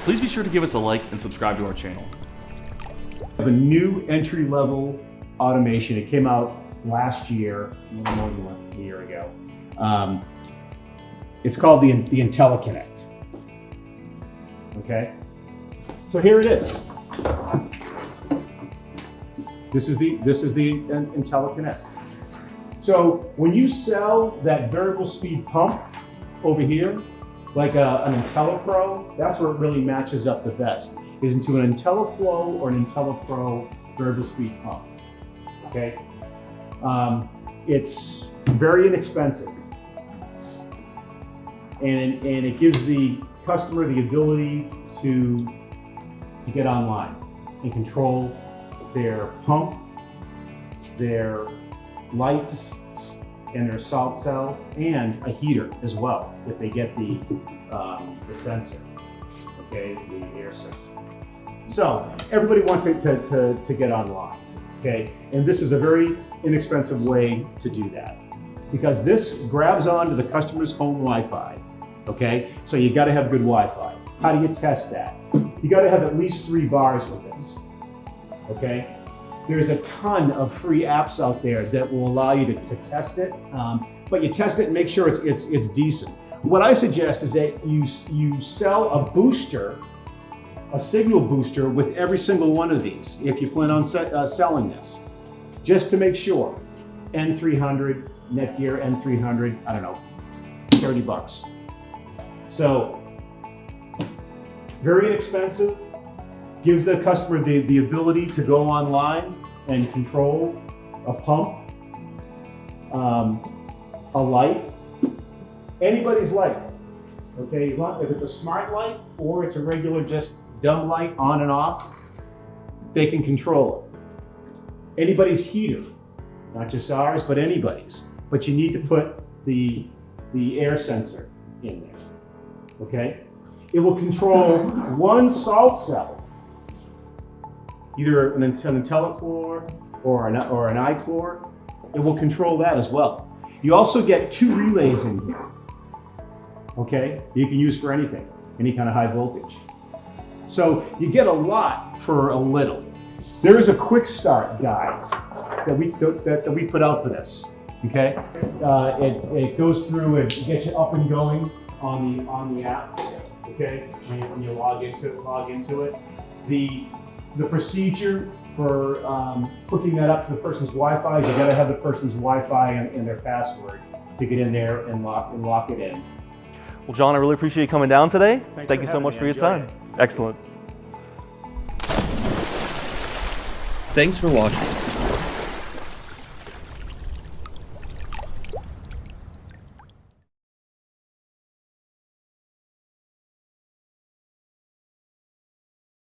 please be sure to give us a like and subscribe to our channel. We have a new entry-level automation. It came out last year, a little more than a year ago. It's called the Intelliconnect. Okay, so here it is. This is the Intelliconnect. So when you sell that variable speed pump over here, like an IntelliPro, that's where it really matches up the best, is into an IntelliFlow or an IntelliPro variable speed pump. Okay, it's very inexpensive, and it gives the customer the ability to get online and control their pump, their lights, and their salt cell, and a heater as well if they get the sensor, okay, the air sensor. So everybody wants it to get online, okay, and this is a very inexpensive way to do that because this grabs onto the customer's home Wi-Fi, okay. So you got to have good Wi-Fi. How do you test that? You got to have at least 3 bars with this, okay. There's a ton of free apps out there that will allow you to test it, but you test it and make sure it's decent. What I suggest is that you sell a booster, a signal booster with every single one of these if you plan on selling this, just to make sure. N300, Netgear N300, I don't know, it's 30 bucks. So very inexpensive. Gives the customer the ability to go online and control a pump, a light, anybody's light, okay? If it's a smart light or it's a regular just dumb light on and off, they can control it. Anybody's heater, not just ours, but anybody's. But you need to put the air sensor in there, okay? It will control one salt cell, either an IntelliChlor or an iChlor. It will control that as well. You also get 2 relays in here, okay? You can use for anything, any kind of high voltage. So you get a lot for a little. There is a quick start guide that we put out for this, okay? It goes through and gets you up and going on the app, okay? When you log into it. The procedure for hooking that up to the person's Wi-Fi, you gotta have the person's Wi-Fi and their password to get in there and lock it in. Well, John, I really appreciate you coming down today. Thank you so having much me. for your Enjoyed time. it. Excellent. Thanks for watching.